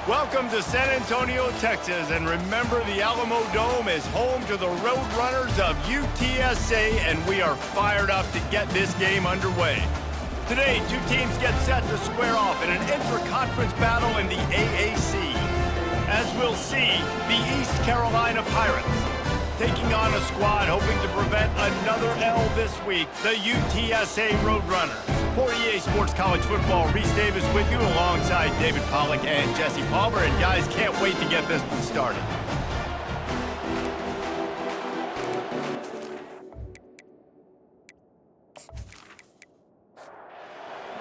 Welcome to San Antonio, Texas, and remember the Alamo Dome is home to the Roadrunners of UTSA, and we are fired up to get this game underway. Today, two teams get set to square off in an intra-conference battle in the AAC. As we'll see, the East Carolina Pirates taking on a squad hoping to prevent another L this week, the UTSA Roadrunners. For EA Sports College Football, Reese Davis with you alongside David Pollack and Jesse Palmer. And guys, can't wait to get this one started.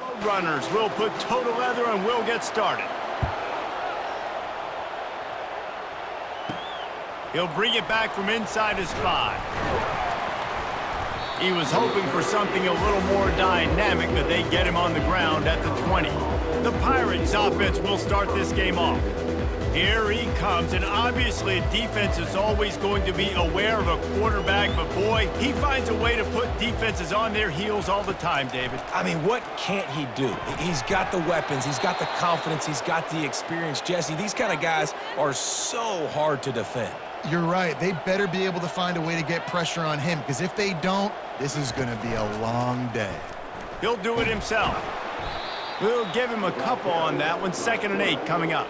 Roadrunners will put toe to leather and we'll get started. He'll bring it back from inside his 5. He was hoping for something a little more dynamic, but they get him on the ground at the 20. The Pirates offense will start this game off. Here he comes, and obviously defense is always going to be aware of a quarterback, but boy, he finds a way to put defenses on their heels all the time, David. I mean, what can't he do? He's got the weapons, he's got the confidence, he's got the experience. Jesse, these kind of guys are so hard to defend. You're right. They better be able to find a way to get pressure on him, because if they don't, this is going to be a long day. He'll do it himself. We'll give him a couple on that one. 2nd and 8 coming up.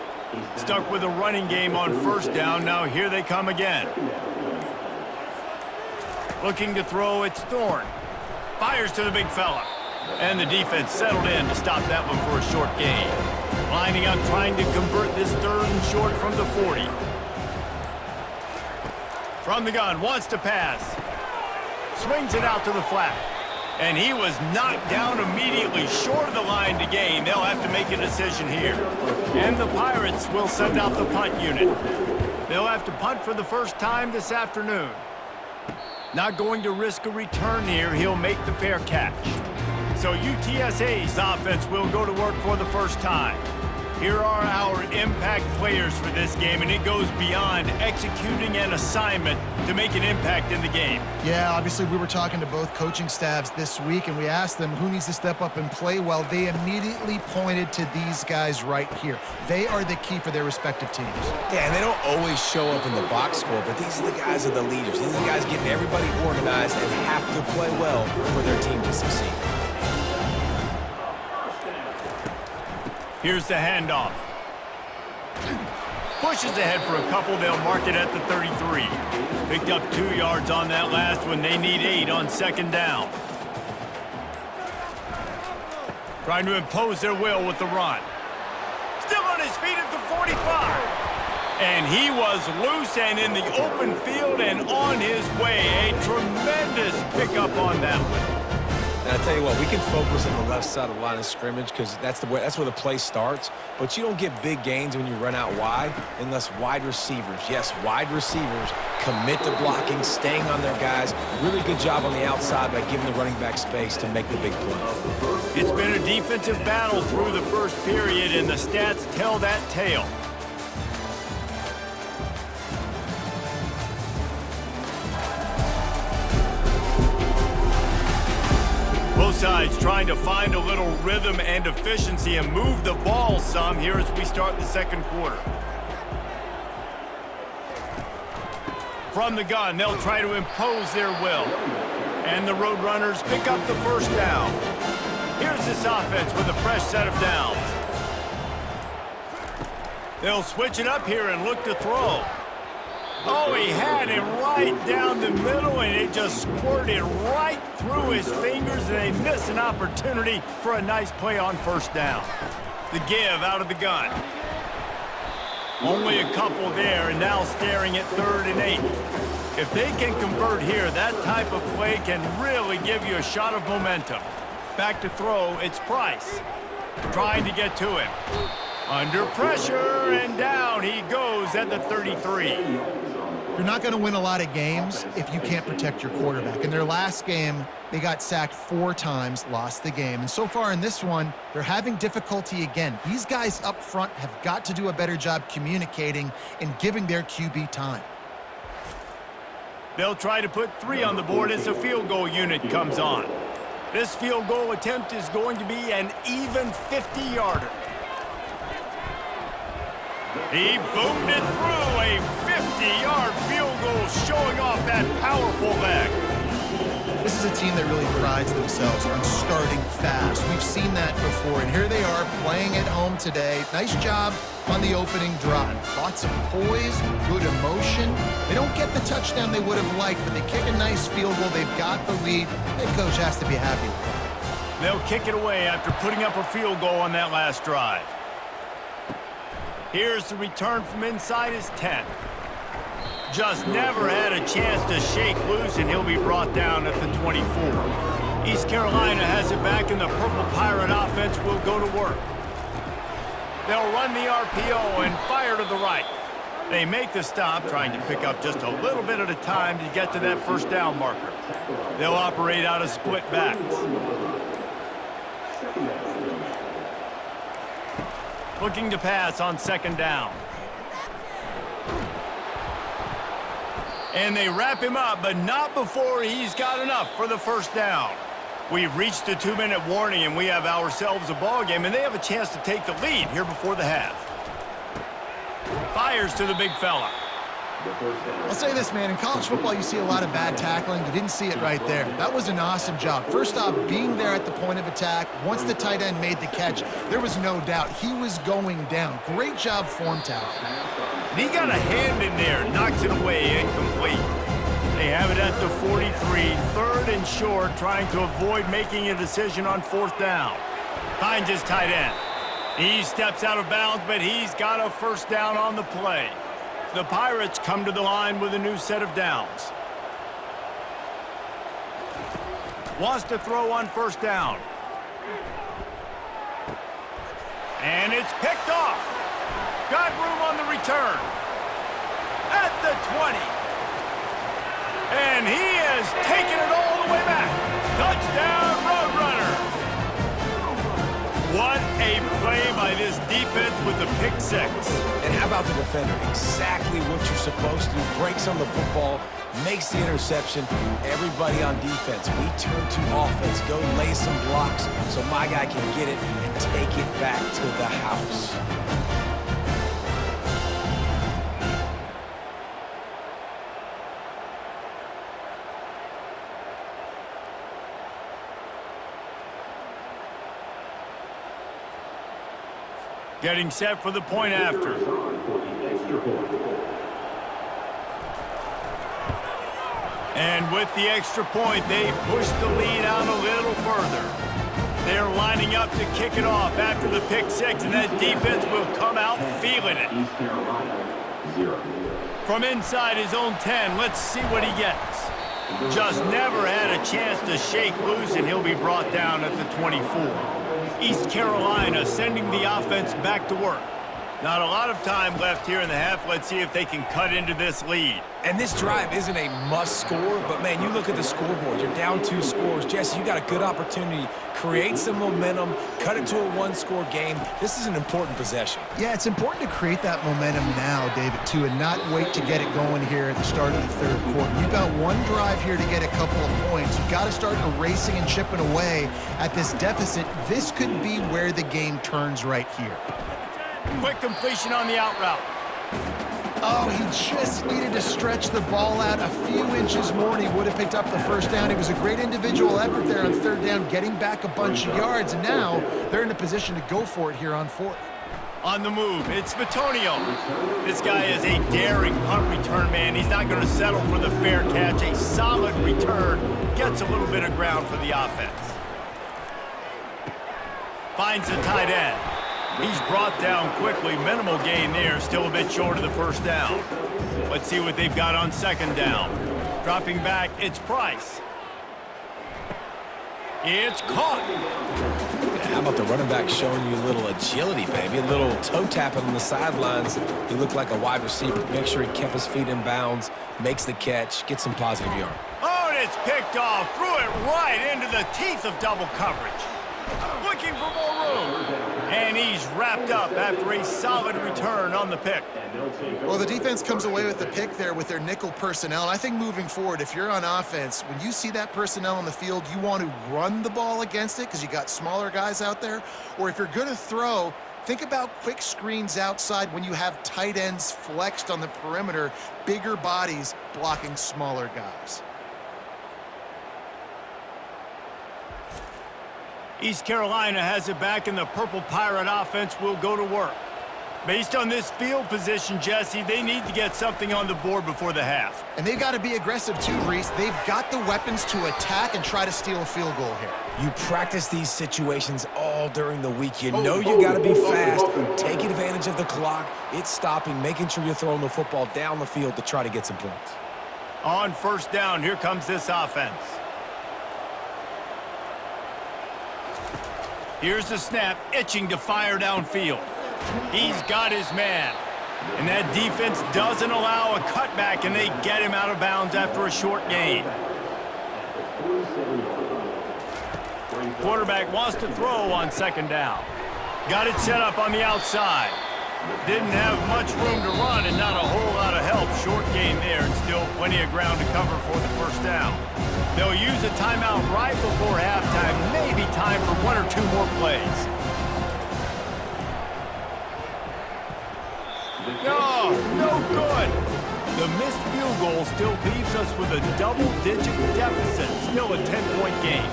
Stuck with a running game on 1st down. Now here they come again. Looking to throw, it's Thorne. Fires to the big fella. And the defense settled in to stop that one for a short gain. Lining up, trying to convert this 3rd and short from the 40. From the gun, wants to pass. Swings it out to the flat. And he was knocked down immediately short of the line to gain. They'll have to make a decision here. And the Pirates will send out the punt unit. They'll have to punt for the first time this afternoon. Not going to risk a return here. He'll make the fair catch. So UTSA's offense will go to work for the first time. Here are our impact players for this game, and it goes beyond executing an assignment to make an impact in the game. Yeah, obviously we were talking to both coaching staffs this week, and we asked them who needs to step up and play well. They immediately pointed to these guys right here. They are the key for their respective teams. Yeah, and they don't always show up in the box score, but these are the guys that are the leaders. These are the guys getting everybody organized and have to play well for their team to succeed. Here's the handoff. Pushes ahead for a couple. They'll mark it at the 33. Picked up 2 yards on that last one. They need 8 on 2nd down. Trying to impose their will with the run. Still on his feet at the 45. And he was loose and in the open field and on his way. A tremendous pickup on that one. And I tell you what, we can focus on the left side of the line of scrimmage because that's where the play starts. But you don't get big gains when you run out wide unless wide receivers, yes, wide receivers, commit to blocking, staying on their guys. Really good job on the outside by giving the running back space to make the big play. It's been a defensive battle through the first period, and the stats tell that tale. Both sides trying to find a little rhythm and efficiency and move the ball some here as we start the 2nd quarter. From the gun, they'll try to impose their will. And the Roadrunners pick up the 1st down. Here's this offense with a fresh set of downs. They'll switch it up here and look to throw. Oh, he had him right down the middle, and it just squirted right through his fingers, and they miss an opportunity for a nice play on 1st down. The give out of the gun. Only a couple there, and now staring at 3rd and 8. If they can convert here, that type of play can really give you a shot of momentum. Back to throw, it's Price. Trying to get to him. Under pressure, and down he goes at the 33. You're not going to win a lot of games if you can't protect your quarterback. In their last game, they got sacked 4 times, lost the game. And so far in this one, they're having difficulty again. These guys up front have got to do a better job communicating and giving their QB time. They'll try to put 3 on the board as the field goal unit comes on. This field goal attempt is going to be an even 50-yarder. He boomed it through a 50-yard field goal, showing off that powerful leg. This is a team that really prides themselves on starting fast. We've seen that before, and here they are playing at home today. Nice job on the opening drive. Lots of poise, good emotion. They don't get the touchdown they would have liked, but they kick a nice field goal. They've got the lead. Head coach has to be happy with that. They'll kick it away after putting up a field goal on that last drive. Here's the return from inside his 10. Just never had a chance to shake loose, and he'll be brought down at the 24. East Carolina has it back, and the Purple Pirate offense will go to work. They'll run the RPO and fire to the right. They make the stop, trying to pick up just a little bit at a time to get to that first down marker. They'll operate out of split backs. Looking to pass on second down. And they wrap him up, but not before he's got enough for the first down. We've reached the 2-minute warning, and we have ourselves a ball game, and they have a chance to take the lead here before the half. Fires to the big fella. I'll say this, man. In college football, you see a lot of bad tackling. You didn't see it right there. That was an awesome job. First off, being there at the point of attack. Once the tight end made the catch, there was no doubt he was going down. Great job form tackling. And he got a hand in there, knocks it away, incomplete. They have it at the 43, third and short, trying to avoid making a decision on fourth down. Finds his tight end. He steps out of bounds, but he's got a first down on the play. The Pirates come to the line with a new set of downs. Wants to throw on first down. And it's picked off. Got room on the return. At the 20. And he has taken it all the way back. Touchdown, Roadrunners. What a play by this defense with the pick six. And how about the defender? Exactly what you're supposed to do. Breaks on the football, makes the interception. Everybody on defense, we turn to offense. Go lay some blocks so my guy can get it and take it back to the house. Getting set for the point after. And with the extra point, they push the lead out a little further. They're lining up to kick it off after the pick six, and that defense will come out feeling it. From inside his own 10, let's see what he gets. Just never had a chance to shake loose, and he'll be brought down at the 24. East Carolina sending the offense back to work. Not a lot of time left here in the half. Let's see if they can cut into this lead. And this drive isn't a must score, but man, you look at the scoreboard. You're down 2 scores. Jesse, you got a good opportunity. Create some momentum. Cut it to a 1-score game. This is an important possession. Yeah, it's important to create that momentum now, David, too, and not wait to get it going here at the start of the third quarter. You've got one drive here to get a couple of points. You've got to start erasing and chipping away at this deficit. This could be where the game turns right here. Quick completion on the out route. Oh, he just needed to stretch the ball out a few inches more, and he would have picked up the first down. It was a great individual effort there on third down, getting back a bunch of yards, and now they're in a position to go for it here on fourth. On the move, it's Batonio. This guy is a daring punt return man. He's not going to settle for the fair catch. A solid return. Gets a little bit of ground for the offense. Finds the tight end. He's brought down quickly. Minimal gain there. Still a bit short of the first down. Let's see what they've got on second down. Dropping back, it's Price. It's caught. How about the running back showing you a little agility, baby? A little toe tapping on the sidelines. He looked like a wide receiver. Make sure he kept his feet in bounds, makes the catch, gets some positive yard. Oh, and it's picked off. Threw it right into the teeth of double coverage. Looking for more room. And he's wrapped up after a solid return on the pick. Well, the defense comes away with the pick there with their nickel personnel. I think moving forward, if you're on offense, when you see that personnel on the field, you want to run the ball against it because you got smaller guys out there. Or if you're going to throw, Think about quick screens outside when you have tight ends flexed on the perimeter, bigger bodies blocking smaller guys. East Carolina has it back, and the Purple Pirate offense will go to work. Based on this field position, Jesse, they need to get something on the board before the half. And they've got to be aggressive too, Reese. They've got the weapons to attack and try to steal a field goal here. You practice these situations all during the week. You know you got to be fast, taking advantage of the clock. It's stopping, making sure you're throwing the football down the field to try to get some points. On first down, here comes this offense. Here's the snap, itching to fire downfield. He's got his man. And that defense doesn't allow a cutback, and they get him out of bounds after a short gain. Quarterback wants to throw on second down. Got it set up on the outside. Didn't have much room to run and not a whole lot of help. Short gain there, and still plenty of ground to cover for the first down. They'll use a timeout right before halftime. Maybe time for one or two more plays. No, no good. The missed field goal still leaves us with a double-digit deficit. Still a 10-point game.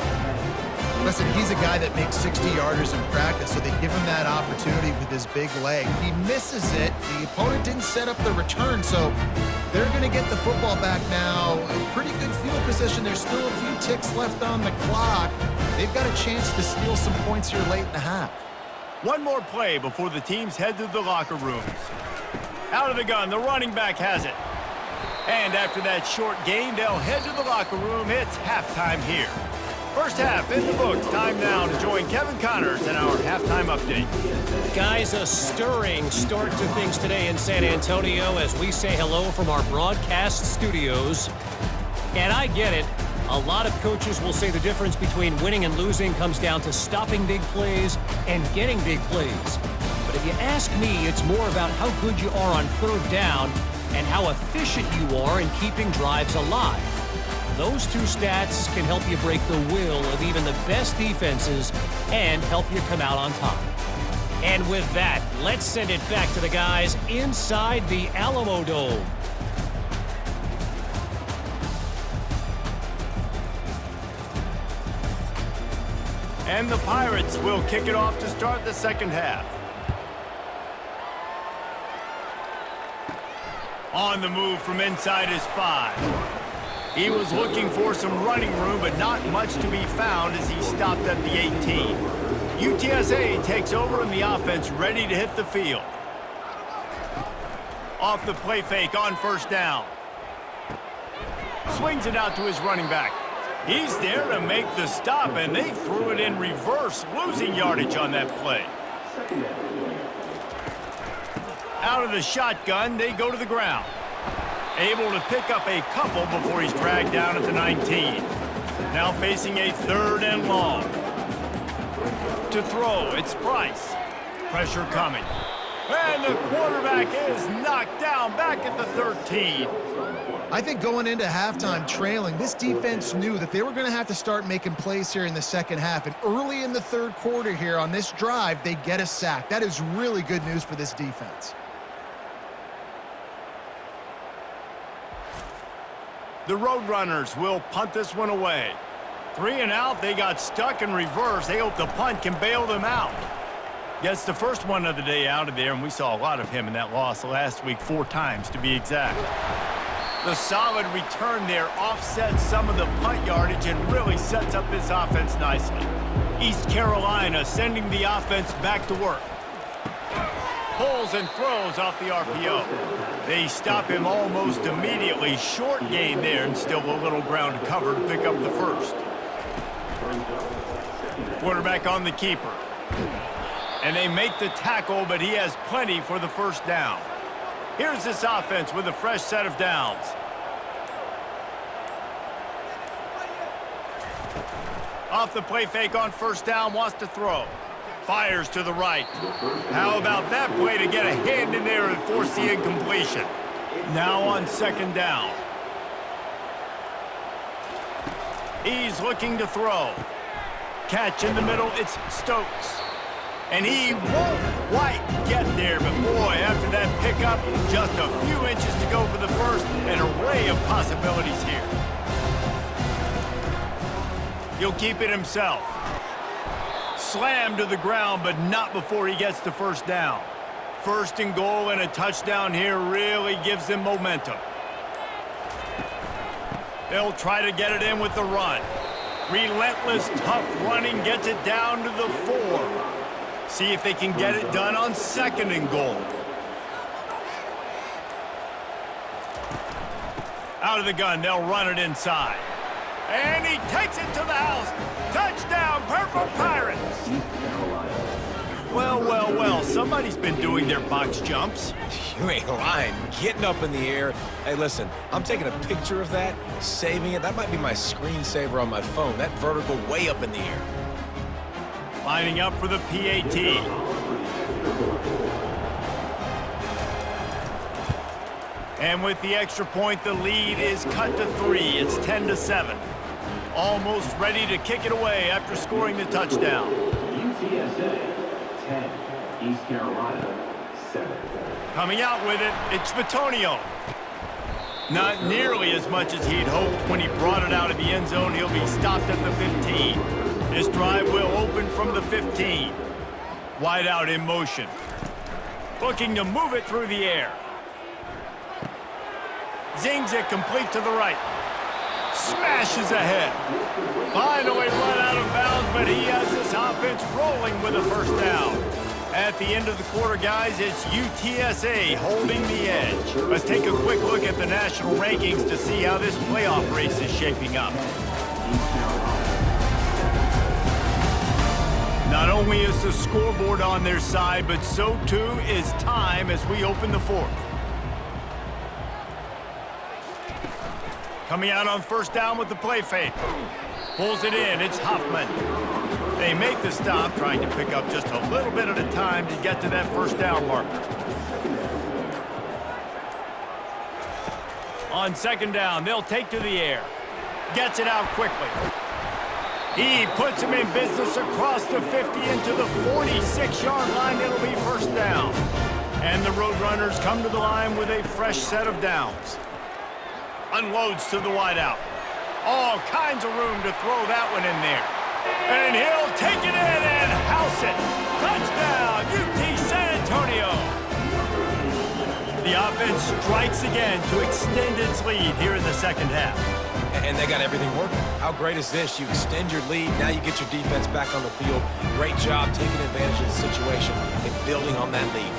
Listen, he's a guy that makes 60-yarders in practice, so they give him that opportunity with his big leg. He misses it. The opponent didn't set up the return, so they're going to get the football back now. A pretty good field position. There's still a few ticks left on the clock. They've got a chance to steal some points here late in the half. One more play before the teams head to the locker rooms. Out of the gun, the running back has it. And after that short gain, they'll head to the locker room. It's halftime here. First half in the books. Time now to join Kevin Connors in our halftime update. Guys, a stirring start to things today in San Antonio as we say hello from our broadcast studios. And I get it. A lot of coaches will say the difference between winning and losing comes down to stopping big plays and getting big plays. But if you ask me, it's more about how good you are on third down and how efficient you are in keeping drives alive. Those two stats can help you break the will of even the best defenses and help you come out on top. And with that, let's send it back to the guys inside the Alamo Dome. And the Pirates will kick it off to start the second half. On the move from inside his 5. He was looking for some running room, but not much to be found as he stopped at the 18. UTSA takes over in the offense, ready to hit the field. Off the play fake on first down. Swings it out to his running back. He's there to make the stop, and they threw it in reverse, losing yardage on that play. Out of the shotgun, they go to the ground. Able to pick up a couple before he's dragged down at the 19. Now facing a third and long. To throw, it's Price. Pressure coming. And the quarterback is knocked down back at the 13. I think going into halftime trailing, this defense knew that they were going to have to start making plays here in the second half. And early in the third quarter here on this drive, they get a sack. That is really good news for this defense. The Roadrunners will punt this one away. 3 and out, they got stuck in reverse. They hope the punt can bail them out. Gets the first one of the day out of there, and we saw a lot of him in that loss last week, 4 times to be exact. The solid return there offsets some of the punt yardage and really sets up this offense nicely. East Carolina sending the offense back to work. Pulls and throws off the RPO. They stop him almost immediately. Short gain there, and still a little ground to cover to pick up the first. Quarterback on the keeper. And they make the tackle, but he has plenty for the first down. Here's this offense with a fresh set of downs. Off the play fake on first down, wants to throw. Fires to the right. How about that play to get a hand in there and force the incompletion? Now on second down. He's looking to throw. Catch in the middle, it's Stokes. And he won't quite get there, but boy, after that pickup, just a few inches to go for the first, an array of possibilities here. He'll keep it himself. Slammed to the ground, but not before he gets the first down. First and goal and a touchdown here really gives them momentum. They'll try to get it in with the run. Relentless, tough running gets it down to the 4. See if they can get it done on second and goal. Out of the gun, they'll run it inside. And he takes it to the house. Touchdown, Purple Pirates! Well, well, well, somebody's been doing their box jumps. You ain't lying. Getting up in the air. Hey, listen, I'm taking a picture of that, saving it. That might be my screensaver on my phone. That vertical way up in the air. Lining up for the PAT. And with the extra point, the lead is cut to 3. It's 10-7. Almost ready to kick it away after scoring the touchdown. UTSA 10, East Carolina 7. Coming out with it, it's Bitonio. Not nearly as much as he'd hoped when he brought it out of the end zone. He'll be stopped at the 15. This drive will open from the 15. Wide out in motion. Looking to move it through the air. Zings it complete to the right. Smashes ahead. Finally run out of bounds, but he has this offense rolling with a first down. At the end of the quarter, guys, it's UTSA holding the edge. Let's take a quick look at the national rankings to see how this playoff race is shaping up. Not only is the scoreboard on their side, but so too is time as we open the fourth. Coming out on first down with the play fake. Pulls it in, it's Hoffman. They make the stop, trying to pick up just a little bit at a time to get to that first down marker. On second down, they'll take to the air. Gets it out quickly. He puts him in business across the 50 into the 46-yard line. It'll be first down. And the Roadrunners come to the line with a fresh set of downs. Unloads to the wideout. All kinds of room to throw that one in there. And he'll take it in and house it. Touchdown, UT San Antonio. The offense strikes again to extend its lead here in the second half. And they got everything working. How great is this? You extend your lead, now you get your defense back on the field. Great job taking advantage of the situation and building on that lead.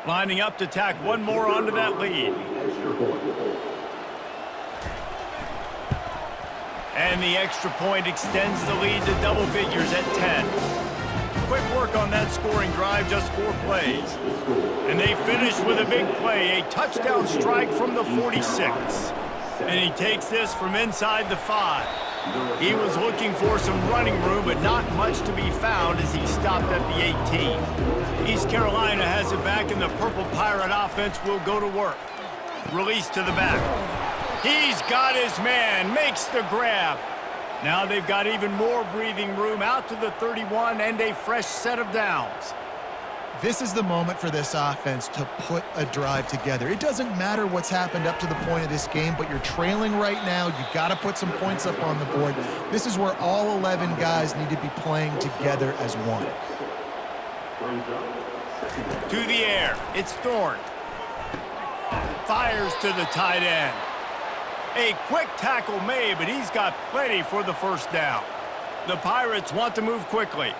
Lining up to tack one more onto that lead. And the extra point extends the lead to double figures at 10. Quick work on that scoring drive, just 4 plays. And they finish with a big play, a touchdown strike from the 46. And he takes this from inside the 5. He was looking for some running room, but not much to be found as he stopped at the 18. East Carolina has it back, and the Purple Pirate offense will go to work. Release to the back. He's got his man, makes the grab. Now they've got even more breathing room out to the 31 and a fresh set of downs. This is the moment for this offense to put a drive together. It doesn't matter what's happened up to the point of this game, but you're trailing right now. You've got to put some points up on the board. This is where all 11 guys need to be playing together as one. To the air, it's Thorne. Fires to the tight end. A quick tackle made, but he's got plenty for the first down. The Pirates want to move quickly.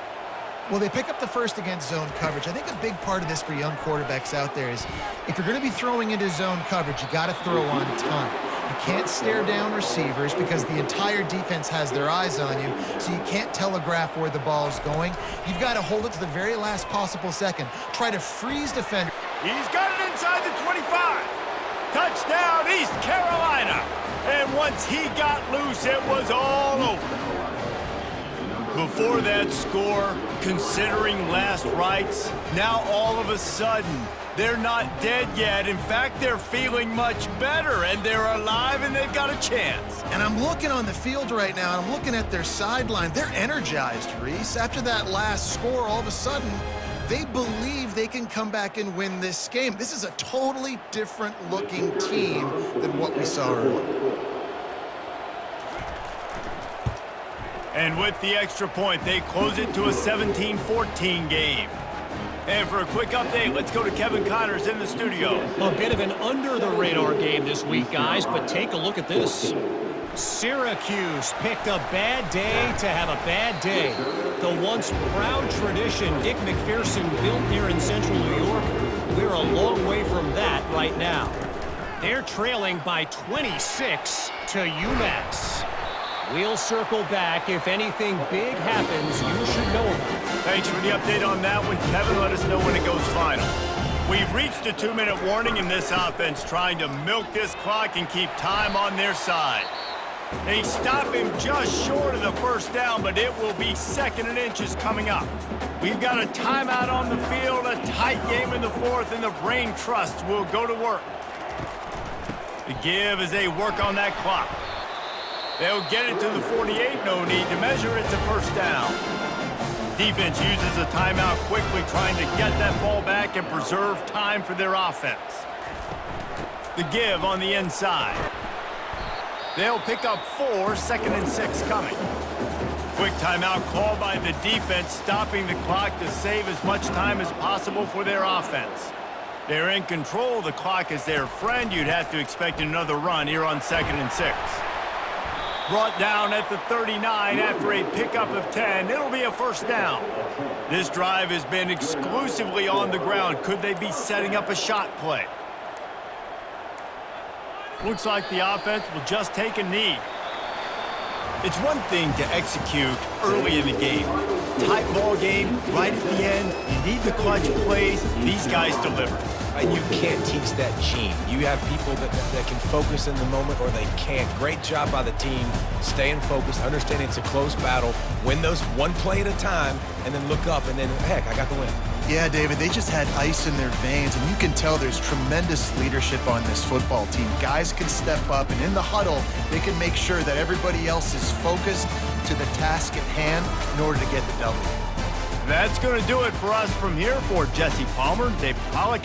Well, they pick up the first against zone coverage. I think a big part of this for young quarterbacks out there is if you're going to be throwing into zone coverage, you got to throw on time. You can't stare down receivers because the entire defense has their eyes on you, so you can't telegraph where the ball is going. You've got to hold it to the very last possible second. Try to freeze defenders. He's got it inside the 25. Touchdown, East Carolina. And once he got loose, it was all over. Before that score, considering last rites, now all of a sudden, they're not dead yet. In fact, they're feeling much better, and they're alive, and they've got a chance. And I'm looking on the field right now, and I'm looking at their sideline. They're energized, Reese. After that last score, all of a sudden, they believe they can come back and win this game. This is a totally different-looking team than what we saw earlier. And with the extra point, they close it to a 17-14 game. And for a quick update, let's go to Kevin Connors in the studio. A bit of an under-the-radar game this week, guys, but take a look at this. Syracuse picked a bad day to have a bad day. The once proud tradition Dick McPherson built here in central New York, we're a long way from that right now. They're trailing by 26 to UMass. We'll circle back. If anything big happens, you should know about it. Thanks for the update on that one, Kevin. Let us know when it goes final. We've reached a 2-minute warning in this offense, trying to milk this clock and keep time on their side. They stop him just short of the first down, but it will be 2nd and inches coming up. We've got a timeout on the field, a tight game in the fourth, and the Brain Trust will go to work. The give as they work on that clock. They'll get it to the 48, no need to measure. It's a first down. Defense uses a timeout quickly, trying to get that ball back and preserve time for their offense. The give on the inside. They'll pick up 4, 2nd and 6 coming. Quick timeout called by the defense, stopping the clock to save as much time as possible for their offense. They're in control. The clock is their friend. You'd have to expect another run here on 2nd and 6. Brought down at the 39 after a pickup of 10. It'll be a first down. This drive has been exclusively on the ground. Could they be setting up a shot play? Looks like the offense will just take a knee. It's one thing to execute early in the game. Tight ball game, right at the end. You need the clutch plays. These guys deliver. And you can't teach that gene. You have people that can focus in the moment or they can't. Great job by the team, staying focused, understanding it's a close battle, win those one play at a time, and then look up, and then, heck, I got the win. Yeah, David, they just had ice in their veins, and you can tell there's tremendous leadership on this football team. Guys can step up, and in the huddle, they can make sure that everybody else is focused to the task at hand in order to get the W. That's going to do it for us from here. For Jesse Palmer, David Pollack,